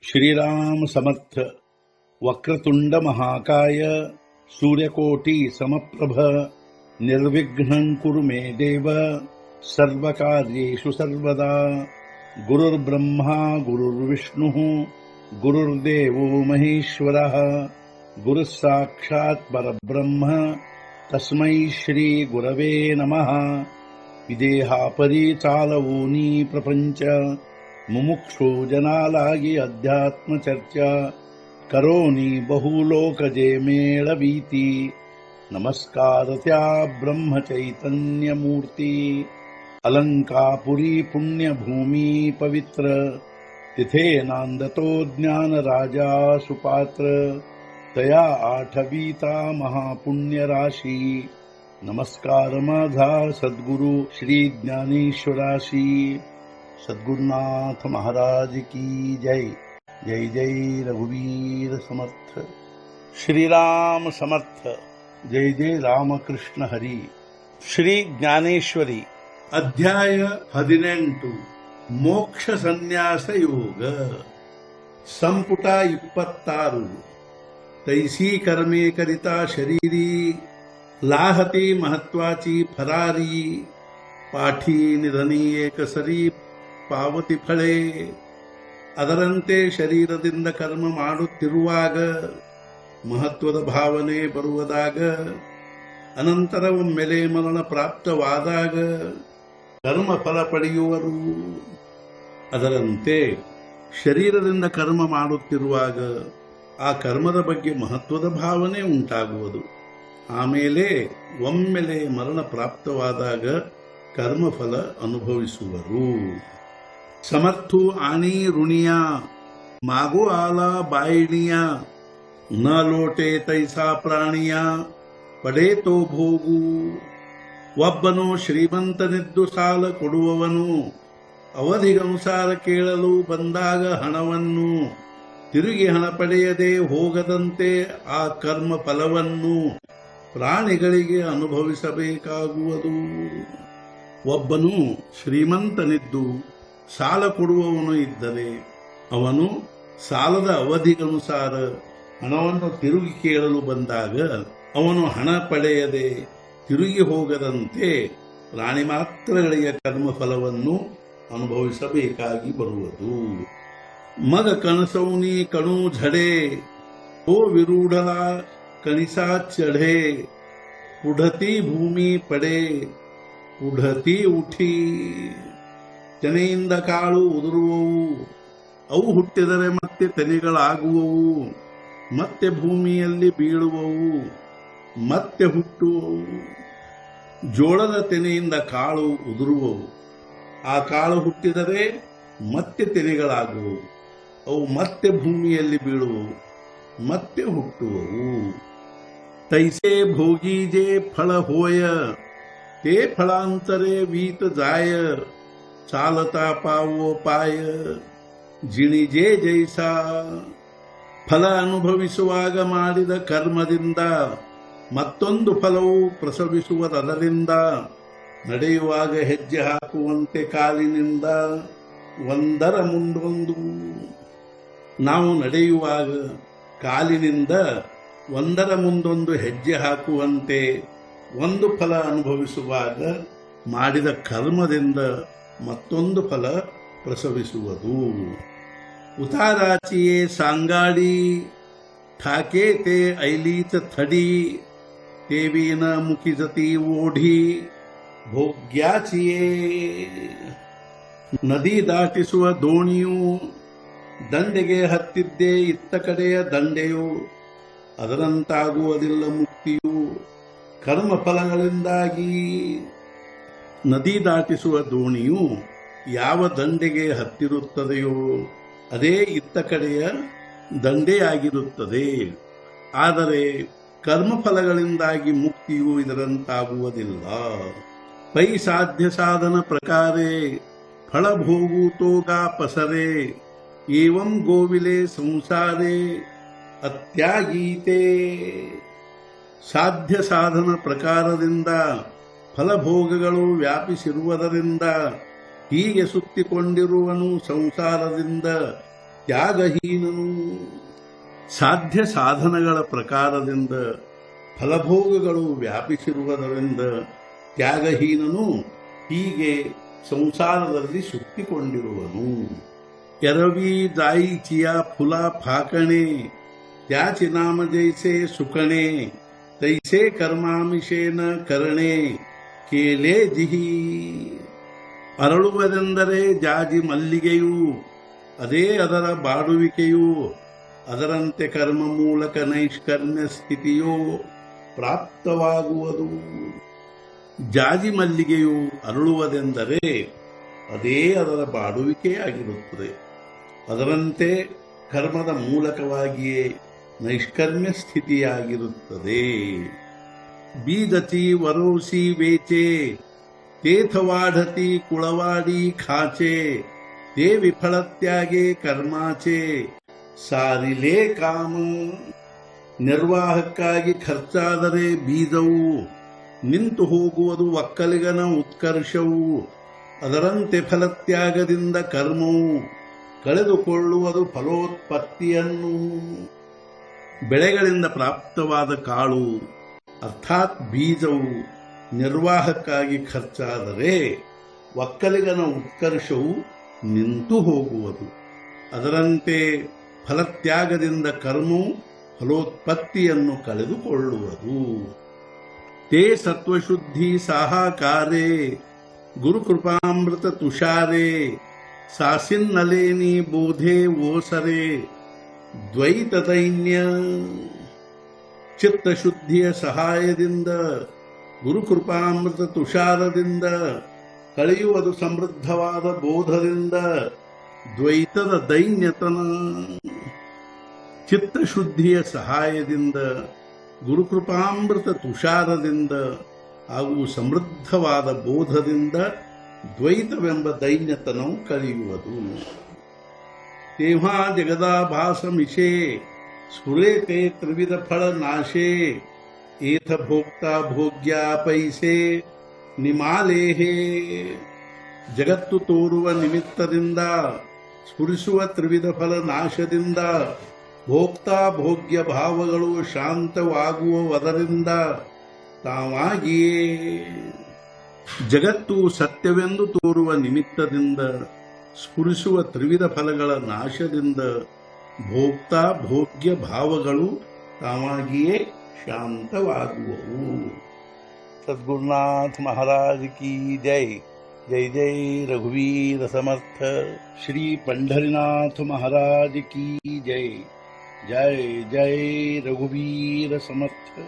श्रीराम समर्थ. वक्रतुंड महाकाय सूर्यकोटि समप्रभ निर्विघ्नं कुरु मे देव सर्वकार्येषु सर्वदा. गुरुर्ब्रह्मा गुरुर्विष्णुः गुरुर्देवो महेश्वरः गुरुः साक्षात् परब्रह्म तस्मै श्री गुरवे नमः. विदेहापरी चालवूनी प्रपंच मुमुक्षो जनालागी अध्यात्म चर्चा करोनी बहुलोकजे मेळवीती. नमस्कार त्या ब्रह्म चैतन्य मूर्ती. अलंकापुरी पुण्यभूमी पवित्र तिथे नांदतो ज्ञान राजा सुपात्र. तया आठवीता महापुण्य राशी. नमस्कार माझा सद्गुरु श्री ज्ञानेश्वराशी. सद्गुरुनाथ महाराज की जय. जय जय रघुवीर समर्थ. श्रीराम समर्थ. जय जय रामकृष्ण हरी. ಶ್ರೀ ಜ್ಞಾನೇಶ್ವರಿ ಅಧ್ಯಾಯ 18 ಮೋಕ್ಷ ಸನ್ಯಾಸ ಯೋಗ. ಸಂಪುಟ 26. तैसी कर्मे करिता शरीरी लाहती महत्वाची फरारी. पाठी निधनी ಏಕಸರಿ ಪಾವತಿ ಫಳೆ. ಅದರಂತೆ ಶರೀರದಿಂದ ಕರ್ಮ ಮಾಡುತ್ತಿರುವಾಗ ಮಹತ್ವದ ಭಾವನೆ ಬರುವುದಾಗ, ಅನಂತರ ಒಮ್ಮೆಲೆ ಮರಣ ಪ್ರಾಪ್ತವಾದಾಗ ಕರ್ಮ ಫಲ ಪಡೆಯುವರು. ಅದರಂತೆ ಶರೀರದಿಂದ ಕರ್ಮ ಮಾಡುತ್ತಿರುವಾಗ ಆ ಕರ್ಮದ ಬಗ್ಗೆ ಮಹತ್ವದ ಭಾವನೆ ಉಂಟಾಗುವುದು. ಆಮೇಲೆ ಒಮ್ಮೆಲೆ ಮರಣ ಪ್ರಾಪ್ತವಾದಾಗ ಕರ್ಮಫಲ ಅನುಭವಿಸುವರು. समर्थू आणि ऋणिया मागो आला बायणिया. न लोटे तैसा प्राणिया पडे तो ಭೋಗು. ಒಬ್ಬನು ಶ್ರೀಮಂತನಿದ್ದು ಸಾಲ ಕೊಡುವವನು ಅವಧಿಗನುಸಾರ ಕೇಳಲು ಬಂದಾಗ ಹಣವನ್ನು ತಿರುಗಿ ಹಣ ಪಡೆಯದೆ ಹೋಗದಂತೆ ಆ ಕರ್ಮ ಫಲವನ್ನು ಪ್ರಾಣಿಗಳಿಗೆ ಅನುಭವಿಸಬೇಕಾಗುವುದು. ಒಬ್ಬನು ಶ್ರೀಮಂತನಿದ್ದು ಸಾಲ ಕೊಡುವವನು ಇದ್ದರೆ ಅವನು ಸಾಲದ ಅವಧಿಗನುಸಾರ ಹಣವನ್ನು ತಿರುಗಿ ಕೇಳಲು ಬಂದಾಗ ಅವನು ಹಣ ಪಡೆಯದೆ ತಿರುಗಿ ಹೋಗದಂತೆ ಪ್ರಾಣಿ ಮಾತ್ರಗಳಿಗೆ ಕರ್ಮಫಲವನ್ನು ಅನುಭವಿಸಬೇಕಾಗಿ ಬರುವುದು. ಮಗ ಕಣಸೌನಿ ಕಣು ಝಡೆ ಓ ವಿರೂಢಲ ಕಣಿಸಾ ಚಢೆ. ಪುಢತಿ ಭೂಮಿ ಪಡೆ ಪುಢತಿ ಉಠಿ. ತೆನೆಯಿಂದ ಕಾಳು ಉದುರುವವು, ಅವು ಹುಟ್ಟಿದರೆ ಮತ್ತೆ ತೆನೆಗಳಾಗುವವು, ಮತ್ತೆ ಭೂಮಿಯಲ್ಲಿ ಬೀಳುವವು, ಮತ್ತೆ ಹುಟ್ಟುವವು. ಜೋಳದ ತೆನೆಯಿಂದ ಕಾಳು ಉದುರುವವು, ಆ ಕಾಳು ಹುಟ್ಟಿದರೆ ಮತ್ತೆ ತೆನೆಗಳಾಗುವವು, ಅವು ಮತ್ತೆ ಭೂಮಿಯಲ್ಲಿ ಬೀಳುವವು, ಮತ್ತೆ ಹುಟ್ಟುವವು. ತೈಸೆ ಭೋಗೀಜೆ ಫಳ ಹೋಯ ते फळांतरे वीत जाय. चालता पावो पाय ಜಿಣಿಜೆ ಜೈಸ. ಫಲ ಅನುಭವಿಸುವಾಗ ಮಾಡಿದ ಕರ್ಮದಿಂದ ಮತ್ತೊಂದು ಫಲವು ಪ್ರಸವಿಸುವುದರಿಂದ. ನಡೆಯುವಾಗ ಹೆಜ್ಜೆ ಹಾಕುವಂತೆ ಕಾಲಿನಿಂದ ಒಂದರ ಮುಂದೊಂದು. ನಾವು ನಡೆಯುವಾಗ ಕಾಲಿನಿಂದ ಒಂದರ ಮುಂದೊಂದು ಹೆಜ್ಜೆ ಹಾಕುವಂತೆ ಒಂದು ಫಲ ಅನುಭವಿಸುವಾಗ ಮಾಡಿದ ಕರ್ಮದಿಂದ ಮತ್ತೊಂದು ಫಲ ಪ್ರಸವಿಸುವುದು. ಉತಾರಾಚಿಯೇ ಸಾಂಗಾಡಿ ಠಾಕೆ ತೇ ಐಲೀತ ಥಡಿ. ತೇವೀನ ಮುಖಿಸತಿ ಓಢಿ ಭೋಗ್ಯಾಚಿಯೇ. ನದಿ ದಾಟಿಸುವ ದೋಣಿಯು ದಂಡೆಗೆ ಹತ್ತಿದ್ದೇ ಇತ್ತ ಕಡೆಯ ದಂಡೆಯು. ಅದರಂತಾಗುವುದಿಲ್ಲ ಮುಕ್ತಿಯು ಕರ್ಮಫಲಗಳಿಂದಾಗಿ. ನದಿ ದಾಟಿಸುವ ದೋಣಿಯು ಯಾವ ದಂಡೆಗೆ ಹತ್ತಿರುತ್ತದೆಯೋ ಅದೇ ಇತ್ತ ಕಡೆಯ ದಂಡೆಯಾಗಿರುತ್ತದೆ. ಆದರೆ ಕರ್ಮಫಲಗಳಿಂದಾಗಿ ಮುಕ್ತಿಯು ಇದರಂತಾಗುವುದಿಲ್ಲ. ಪೈ ಸಾಧ್ಯ ಸಾಧನ ಪ್ರಕಾರೇ ಫಳಭೋಗು ತೋಗಾ ಪಸರೆ. ಏವಂ ಗೋವಿಲೆ ಸಂಸಾರೇ ಅತ್ಯಾಗೀತೆ. ಸಾಧ್ಯ ಸಾಧನ ಪ್ರಕಾರದಿಂದ ಫಲಭೋಗಗಳು ವ್ಯಾಪಿಸಿರುವುದರಿಂದ ಹೀಗೆ ಸುತ್ತಿಕೊಂಡಿರುವನು ಸಂಸಾರದಿಂದ ತ್ಯಾಗಹೀನನು. ಸಾಧ್ಯ ಸಾಧನಗಳ ಪ್ರಕಾರದಿಂದ ಫಲಭೋಗಗಳು ವ್ಯಾಪಿಸಿರುವುದರಿಂದ ತ್ಯಾಗಹೀನನು ಹೀಗೆ ಸಂಸಾರದಲ್ಲಿ ಸುತ್ತಿಕೊಂಡಿರುವನು. ಎರವಿ ದಾಯಿಚಿಯ ಫುಲ ಫಾಕಣೆ त्याची नाम जैसे सुकणे तैसे ಕರ್ಮಾಮಿಷೇನ ಕರಣೆ ಕೇಲೆ ಜಿಹಿ. ಅರಳುವುದೆಂದರೆ ಜಾಜಿ ಮಲ್ಲಿಗೆಯು, ಅದೇ ಅದರ ಬಾಡುವಿಕೆಯು. ಅದರಂತೆ ಕರ್ಮ ಮೂಲಕ ನೈಷ್ಕರ್ಮ್ಯ ಸ್ಥಿತಿಯು ಪ್ರಾಪ್ತವಾಗುವುದು. ಜಾಜಿ ಮಲ್ಲಿಗೆಯು ಅರಳುವುದೆಂದರೆ ಅದೇ ಅದರ ಬಾಡುವಿಕೆಯಾಗಿರುತ್ತದೆ. ಅದರಂತೆ ಕರ್ಮದ ಮೂಲಕವಾಗಿಯೇ ನೈಷ್ಕರ್ಮ್ಯ ಸ್ಥಿತಿಯಾಗಿರುತ್ತದೆ. ಬೀದತಿ ವರೋಸಿ ವೇಚೆ ತೇಥ ವಾಢತಿ ಕುಳವಾಡಿ ಖಾಚೆ ತೇ ವಿಫಲತ್ಯಾಗೆ ಕರ್ಮಾಚೆ ಸಾರಿಲೇ ಕಾಮ. ನಿರ್ವಾಹಕ್ಕಾಗಿ ಖರ್ಚಾದರೆ ಬೀಜವು, ನಿಂತು ಹೋಗುವುದು ಒಕ್ಕಲಿಗನ ಉತ್ಕರ್ಷವು. ಅದರಂತೆ ಫಲತ್ಯಾಗದಿಂದ ಕರ್ಮವು ಕಳೆದುಕೊಳ್ಳುವುದು ಫಲೋತ್ಪತ್ತಿಯನ್ನು. ಬೆಳೆಗಳಿಂದ ಪ್ರಾಪ್ತವಾದ ಕಾಳು ಅರ್ಥಾತ್ ಬೀಜವು ನಿರ್ವಾಹಕ್ಕಾಗಿ ಖರ್ಚಾದರೆ ಒಕ್ಕಲಿಗನ ಉತ್ಕರ್ಷವು ನಿಂತು ಹೋಗುವುದು. ಅದರಂತೆ ಫಲತ್ಯಾಗದಿಂದ ಕರ್ಮವು ಫಲೋತ್ಪತ್ತಿಯನ್ನು ಕಳೆದುಕೊಳ್ಳುವುದು. ತೇ ಸತ್ವಶುದ್ಧಿ ಸಾಹಾಕಾರೇ ಗುರುಕೃಪಾಮೃತ ತುಷಾರೇ ಸಾಸಿನ್ನಲೇನಿ ಬೋಧೆ ಓಸರೆ ದ್ವೈತ ದೈನ್ಯ. ಚಿತ್ತಶುದ್ಧಿಯ ಸಹಾಯದಿಂದ ಗುರುಕೃಪಾಮೃತ ತುಷಾರದಿಂದ ಕಳೆಯುವುದು ಸಮೃದ್ಧವಾದ ಬೋಧದಿಂದ ದ್ವೈತದ ದೈನ್ಯತನ. ಚಿತ್ತಶುದ್ಧಿಯ ಸಹಾಯದಿಂದ ಗುರುಕೃಪಾಮೃತ ತುಷಾರದಿಂದ ಹಾಗೂ ಸಮೃದ್ಧವಾದ ಬೋಧದಿಂದ ದ್ವೈತವೆಂಬ ದೈನ್ಯತನವು ಕಳೆಯುವುದು. तेव्हा जगदाभासमिषे स्फुरेते त्रिविध फळ नाशे ಏಥ ಭೋಕ್ತಾ ಭೋಗ್ಯ ಪೈಸೆ ನಿಮಾಲೇಹೇ. ಜಗತ್ತು ತೋರುವ ನಿಮಿತ್ತದಿಂದ ಸ್ಫುರಿಸುವ ತ್ರಿವಿಧ ಫಲ ನಾಶದಿಂದ ಭೋಕ್ತಾ ಭೋಗ್ಯ ಭಾವಗಳು ಶಾಂತವಾಗುವುದರಿಂದ ತಾವಾಗಿಯೇ. ಜಗತ್ತು ಸತ್ಯವೆಂದು ತೋರುವ ನಿಮಿತ್ತದಿಂದ ಸ್ಫುರಿಸುವ ತ್ರಿವಿಧ ಫಲಗಳ ನಾಶದಿಂದ ಭೋಕ್ತಾ ಭೋಗ್ಯ ಭಾವಗಳು ತಾವಾಗಿಯೇ ಶಾಂತವಾಗುವವು. ಸದ್ಗುರುನಾಥ ಮಹಾರಾಜ್ ಕಿ ಜೈ. ಜೈ ಜೈ ರಘುವೀರ ಸಮರ್ಥ. ಶ್ರೀ ಪಂಢರಿನಾಥ ಮಹಾರಾಜ್ ಕಿ ಜೈ. ಜೈ ಜೈ ರಘುವೀರ ಸಮರ್ಥ.